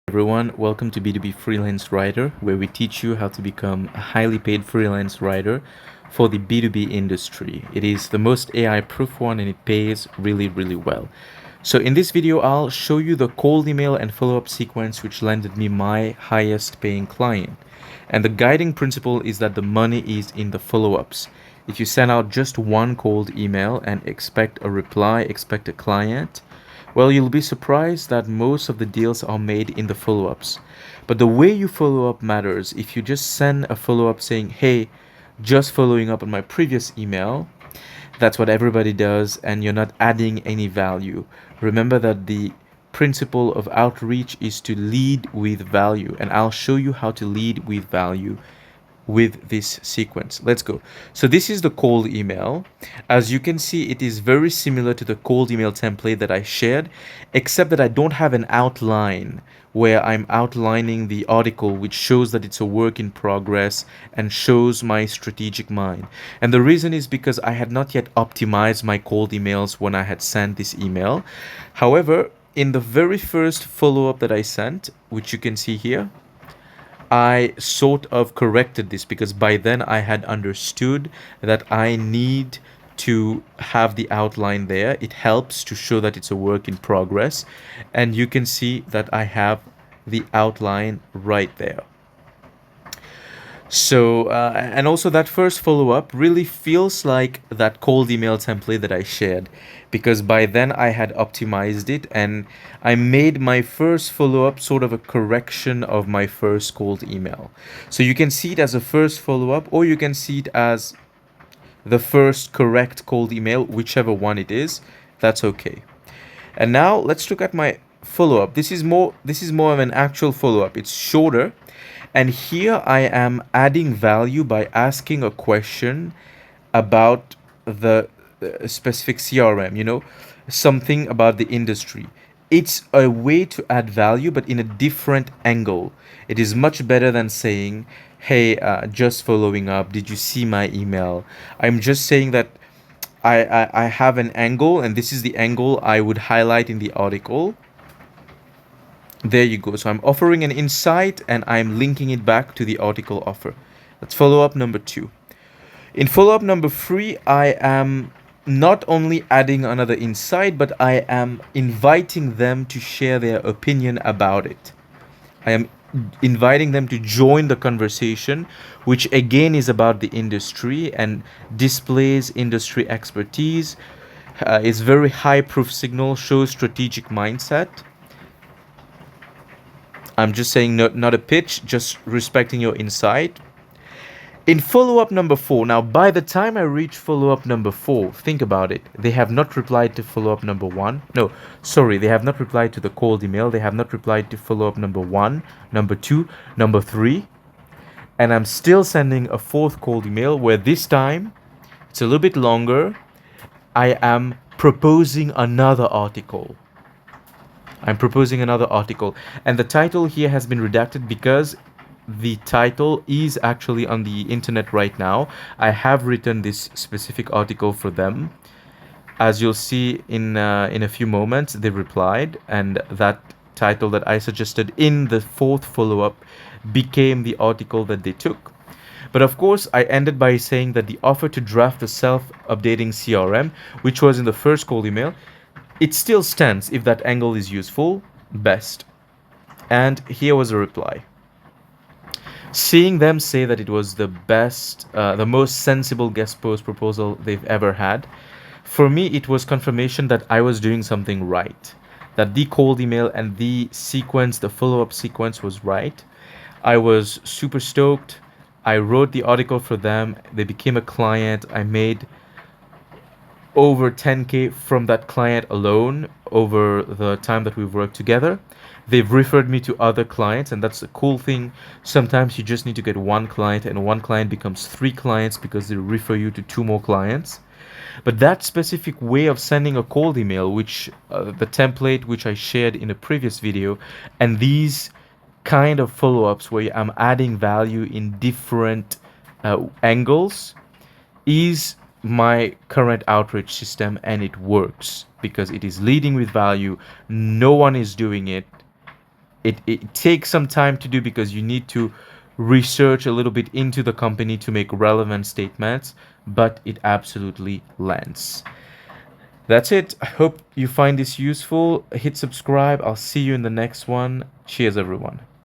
Everyone, welcome to B2B Freelance Writer, where we teach you how to become a highly paid freelance writer for the B2B industry. It is the most AI proof one and it pays really well. So in this video, I'll show you the cold email and follow-up sequence which landed me my highest paying client. And the guiding principle is that the money is in the follow-ups. If you send out just one cold email and expect a reply, expect a client, well, you'll be surprised that most of the deals are made in the follow-ups. But the way you follow up matters. If you just send a follow-up saying, hey, just following up on my previous email, that's what everybody does, and you're not adding any value. Remember that the principle of outreach is to lead with value, and I'll show you how to lead with value with this sequence. Let's go. So this is the cold email. As you can see, it is very similar to the cold email template that I shared, except that I don't have an outline where I'm outlining the article, which shows that it's a work in progress and shows my strategic mind. And the reason is because I had not yet optimized my cold emails when I had sent this email. However, in the very first follow-up that I sent, which you can see here, I sort of corrected this because by then I had understood that I need to have the outline there. It helps to show that it's a work in progress, and you can see that I have the outline right there. So, and also that first follow-up really feels like that cold email template that I shared, because by then I had optimized it and I made my first follow-up sort of a correction of my first cold email. So you can see it as a first follow-up, or you can see it as the first correct cold email, whichever one it is, that's okay. And now let's look at my follow-up. This is more of an actual follow-up. It's shorter. And here I am adding value by asking a question about the specific CRM, something about the industry. It's a way to add value, but in a different angle. It is much better than saying, hey, just following up, did you see my email? I'm just saying that I have an angle, and this is the angle I would highlight in the article. There you go. So I'm offering an insight and I'm linking it back to the article offer. That's follow-up number 2. In follow-up number 3, I am not only adding another insight, but I am inviting them to share their opinion about it. I am inviting them to join the conversation, which again is about the industry and displays industry expertise. It's very high proof signal, shows strategic mindset. I'm just saying not a pitch, just respecting your insight. In follow-up number 4, now by the time I reach follow-up number 4, think about it. They have not replied to follow-up number 1. No, sorry, they have not replied to the cold email. They have not replied to follow-up number 1, number 2, number 3. And I'm still sending a fourth cold email where this time, it's a little bit longer. I am proposing another article. I'm proposing another article, and the title here has been redacted because the title is actually on the internet right now. I have written this specific article for them. As you'll see in a few moments, they replied, and that title that I suggested in the fourth follow-up became the article that they took. But of course, I ended by saying that the offer to draft the self-updating CRM, which was in the first cold email, it still stands if that angle is useful, best. And here was a reply. Seeing them say that it was the best, the most sensible guest post proposal they've ever had, for me it was confirmation that I was doing something right. That the cold email and the sequence, the follow-up sequence was right. I was super stoked. I wrote the article for them. They became a client. I made over 10K from that client alone over the time that we've worked together. They've referred me to other clients, and that's a cool thing. Sometimes you just need to get one client, and one client becomes 3 clients because they refer you to 2 more clients. But that specific way of sending a cold email, which the template which I shared in a previous video, and these kind of follow-ups where I'm adding value in different angles, is my current outreach system, and it works because it is leading with value. No one is doing it. It takes some time to do because you need to research a little bit into the company to make relevant statements, but it absolutely lands. That's it. I hope you find this useful. Hit subscribe. I'll see you in the next one. Cheers, everyone.